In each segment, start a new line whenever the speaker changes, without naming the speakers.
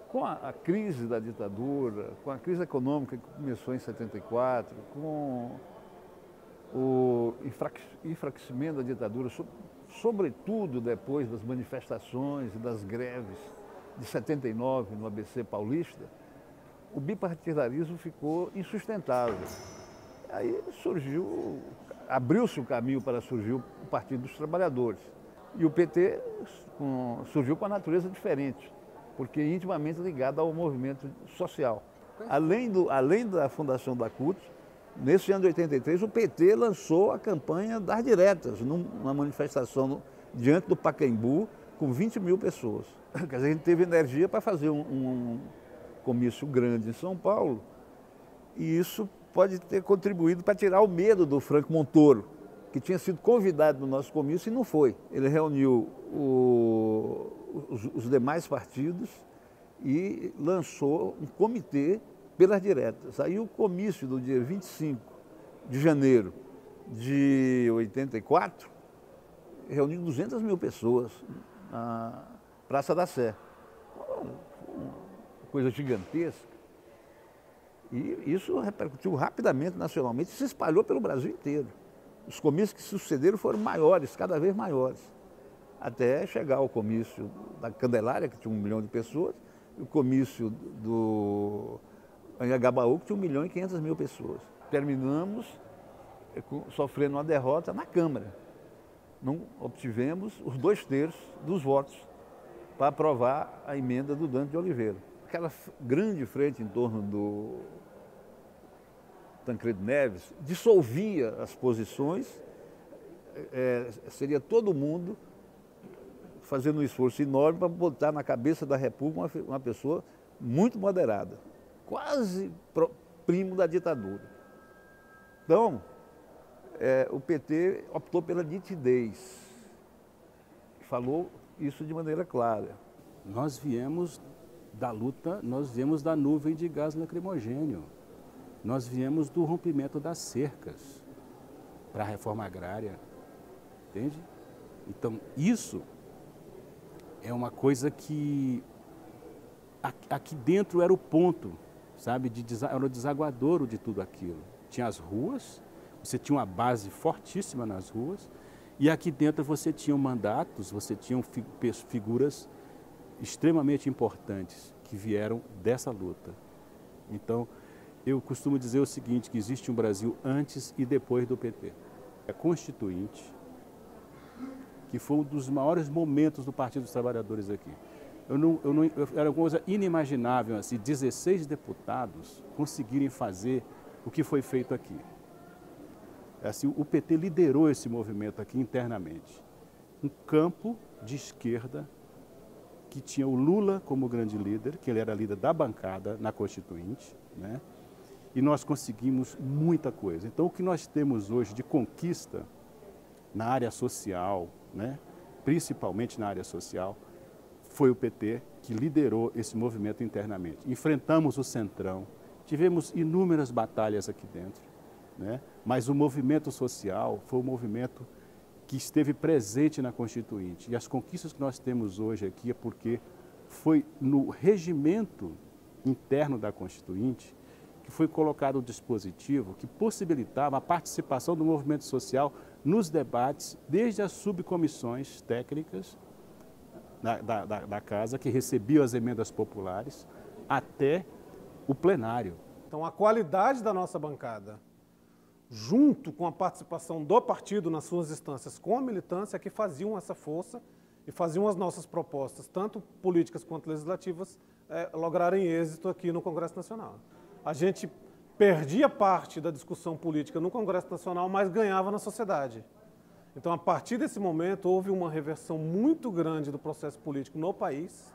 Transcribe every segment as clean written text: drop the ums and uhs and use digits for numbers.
Com a crise da ditadura, com a crise econômica que começou em 74, com o enfraquecimento da ditadura, sobretudo depois das manifestações e das greves de 79 no ABC Paulista, o bipartidarismo ficou insustentável. Aí abriu-se o caminho para surgir o Partido dos Trabalhadores. E o PT surgiu com a natureza diferente, porque é intimamente ligado ao movimento social. Além da fundação da CUT, nesse ano de 83, o PT lançou a campanha das diretas, numa manifestação diante do Pacaembu, com 20 mil pessoas. Quer dizer, a gente teve energia para fazer um comício grande em São Paulo, e isso pode ter contribuído para tirar o medo do Franco Montoro, que tinha sido convidado no nosso comício e não foi. Ele reuniu os demais partidos e lançou um comitê pelas diretas. Aí o comício do dia 25 de janeiro de 84 reuniu 200 mil pessoas na Praça da Sé. Uma coisa gigantesca. E isso repercutiu rapidamente nacionalmente e se espalhou pelo Brasil inteiro. Os comícios que sucederam foram maiores, cada vez maiores, até chegar ao comício da Candelária, que tinha 1 milhão de pessoas, e o comício do Anhangabaú, que tinha 1.500.000 pessoas. Terminamos sofrendo uma derrota na Câmara. Não obtivemos os 2/3 dos votos para aprovar a emenda do Dante de Oliveira. Aquela grande frente em torno do Tancredo Neves dissolvia as posições, seria todo mundo fazendo um esforço enorme para botar na cabeça da República uma pessoa muito moderada, quase primo da ditadura. Então, o PT optou pela nitidez, falou isso de maneira clara.
Nós viemos da luta, nós viemos da nuvem de gás lacrimogênio, nós viemos do rompimento das cercas para a reforma agrária, entende? Então, isso é uma coisa que aqui dentro era o ponto, sabe, era o desaguadouro de tudo aquilo. Tinha as ruas, você tinha uma base fortíssima nas ruas, e aqui dentro você tinha mandatos, você tinha figuras extremamente importantes que vieram dessa luta. Então, eu costumo dizer o seguinte, que existe um Brasil antes e depois do PT. A Constituinte, que foi um dos maiores momentos do Partido dos Trabalhadores aqui. Era uma coisa inimaginável, assim, 16 deputados conseguirem fazer o que foi feito aqui. Assim, o PT liderou esse movimento aqui internamente. Um campo de esquerda que tinha o Lula como grande líder, que ele era líder da bancada na Constituinte, né? E nós conseguimos muita coisa. Então, o que nós temos hoje de conquista na área social, né? Principalmente na área social, foi o PT que liderou esse movimento internamente. Enfrentamos o Centrão, tivemos inúmeras batalhas aqui dentro, né? Mas o movimento social foi um movimento que esteve presente na Constituinte. E as conquistas que nós temos hoje aqui é porque foi no regimento interno da Constituinte que foi colocado o dispositivo que possibilitava a participação do movimento social nos debates, desde as subcomissões técnicas da Casa, que recebiam as emendas populares, até o plenário.
Então, a qualidade da nossa bancada, junto com a participação do partido nas suas instâncias com a militância, que faziam essa força e faziam as nossas propostas, tanto políticas quanto legislativas, lograrem êxito aqui no Congresso Nacional. A gente perdia parte da discussão política no Congresso Nacional, mas ganhava na sociedade. Então, a partir desse momento, houve uma reversão muito grande do processo político no país.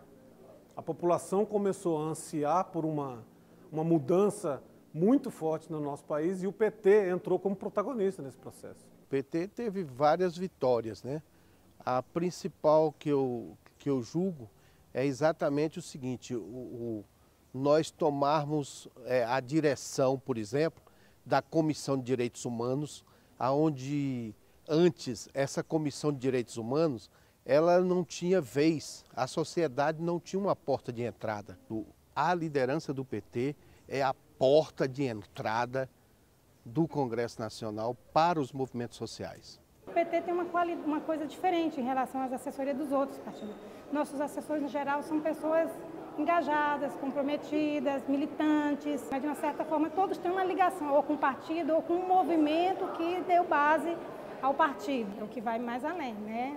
A população começou a ansiar por uma mudança muito forte no nosso país e o PT entrou como protagonista nesse processo.
O PT teve várias vitórias, né? A principal que eu julgo é exatamente o seguinte, nós tomarmos a direção, por exemplo, da Comissão de Direitos Humanos, onde antes essa Comissão de Direitos Humanos ela não tinha vez, a sociedade não tinha uma porta de entrada. A liderança do PT é a porta de entrada do Congresso Nacional para os movimentos sociais.
O PT tem uma coisa diferente em relação às assessorias dos outros partidos. Nossos assessores, no geral, são pessoas engajadas, comprometidas, militantes, mas de uma certa forma todos têm uma ligação ou com o partido ou com um movimento que deu base ao partido, o que vai mais além, né?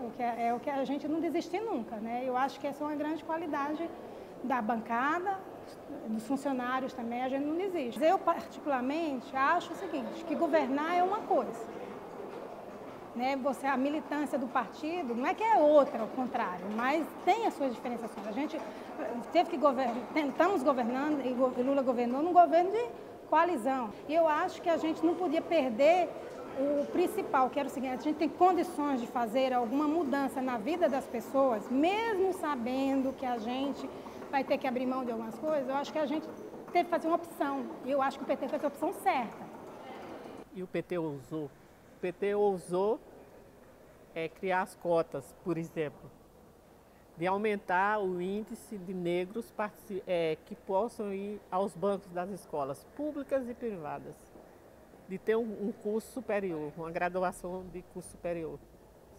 O que a gente não desistir nunca, né? Eu acho que essa é uma grande qualidade da bancada, dos funcionários também, a gente não desiste. Eu, particularmente, acho o seguinte, que governar é uma coisa, né? A militância do partido não é que é outra, ao contrário, mas tem as suas diferenciações. A gente teve que tentamos governando, e Lula governou num governo de coalizão. E eu acho que a gente não podia perder o principal, que era o seguinte: a gente tem condições de fazer alguma mudança na vida das pessoas, mesmo sabendo que a gente vai ter que abrir mão de algumas coisas. Eu acho que a gente teve que fazer uma opção, e eu acho que o PT fez a opção certa.
E o PT ousou. O PT ousou criar as cotas, por exemplo, de aumentar o índice de negros que possam ir aos bancos das escolas públicas e privadas, de ter um curso superior, uma graduação de curso superior,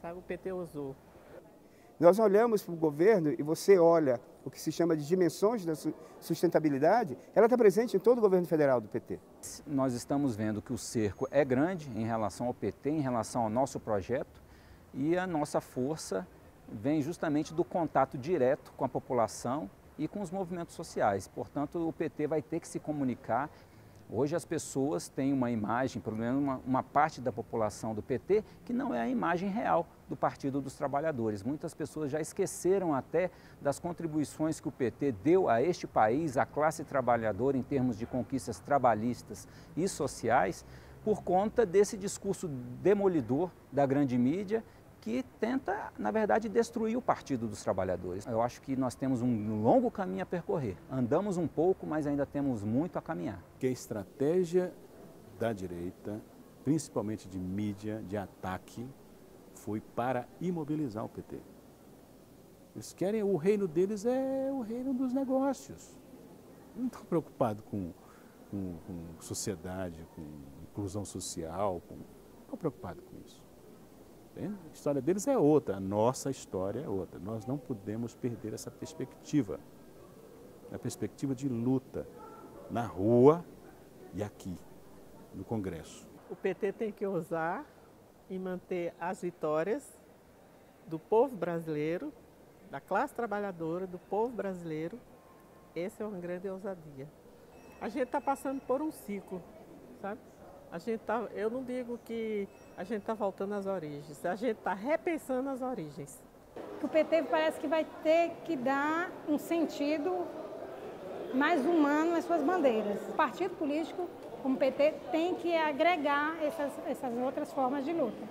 sabe? O PT ousou.
Nós olhamos para o governo e você olha o que se chama de dimensões da sustentabilidade, ela está presente em todo o governo federal do PT.
Nós estamos vendo que o cerco é grande em relação ao PT, em relação ao nosso projeto, e a nossa força vem justamente do contato direto com a população e com os movimentos sociais. Portanto, o PT vai ter que se comunicar. Hoje as pessoas têm uma imagem, pelo menos uma parte da população do PT, que não é a imagem real do Partido dos Trabalhadores. Muitas pessoas já esqueceram até das contribuições que o PT deu a este país, à classe trabalhadora, em termos de conquistas trabalhistas e sociais, por conta desse discurso demolidor da grande mídia, que tenta, na verdade, destruir o Partido dos Trabalhadores. Eu acho que nós temos um longo caminho a percorrer. Andamos um pouco, mas ainda temos muito a caminhar.
Que a estratégia da direita, principalmente de mídia, de ataque, foi para imobilizar o PT. Eles querem, o reino deles é o reino dos negócios. Não estão preocupados com sociedade, com inclusão social, não estão preocupados com isso. A história deles é outra, a nossa história é outra. Nós não podemos perder essa perspectiva, a perspectiva de luta na rua e aqui, no Congresso.
O PT tem que ousar e manter as vitórias do povo brasileiro, da classe trabalhadora, do povo brasileiro. Essa é uma grande ousadia. A gente está passando por um ciclo, sabe? Eu não digo que a gente está voltando às origens, a gente está repensando as origens.
O PT parece que vai ter que dar um sentido mais humano às suas bandeiras. O partido político, como o PT, tem que agregar essas outras formas de luta,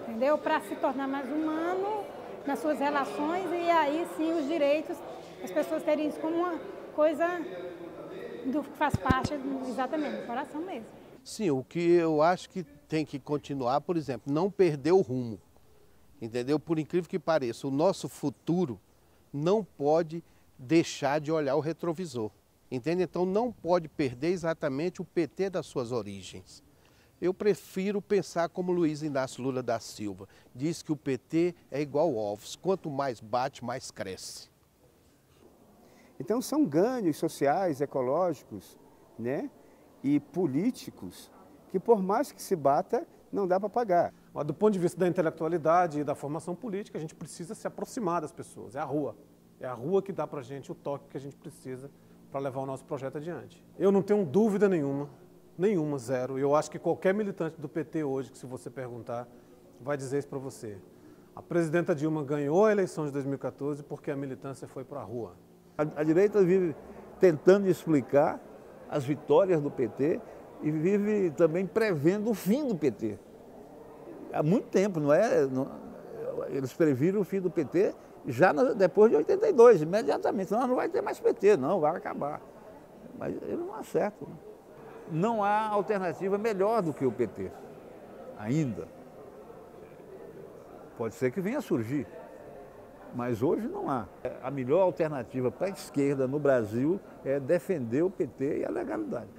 entendeu? Para se tornar mais humano nas suas relações e aí sim os direitos, as pessoas terem isso como uma coisa que faz parte exatamente do coração mesmo.
Sim, o que eu acho que tem que continuar, por exemplo, não perder o rumo, entendeu? Por incrível que pareça, o nosso futuro não pode deixar de olhar o retrovisor, entende? Então não pode perder exatamente o PT das suas origens. Eu prefiro pensar como Luiz Inácio Lula da Silva, diz que o PT é igual ovos, quanto mais bate, mais cresce.
Então são ganhos sociais, ecológicos, né? E políticos que, por mais que se bata, não dá para pagar.
Mas do ponto de vista da intelectualidade e da formação política, a gente precisa se aproximar das pessoas. É a rua. É a rua que dá para a gente o toque que a gente precisa para levar o nosso projeto adiante. Eu não tenho dúvida nenhuma, zero. Eu acho que qualquer militante do PT hoje, que se você perguntar, vai dizer isso para você. A presidenta Dilma ganhou a eleição de 2014 porque a militância foi para a rua.
A direita vive tentando explicar as vitórias do PT e vive também prevendo o fim do PT. Há muito tempo, eles previram o fim do PT já depois de 82, imediatamente. Não vai ter mais PT, não, vai acabar. Mas eles não acertam. Não há alternativa melhor do que o PT, ainda. Pode ser que venha a surgir, Mas hoje não há. A melhor alternativa para a esquerda no Brasil é defender o PT e a legalidade.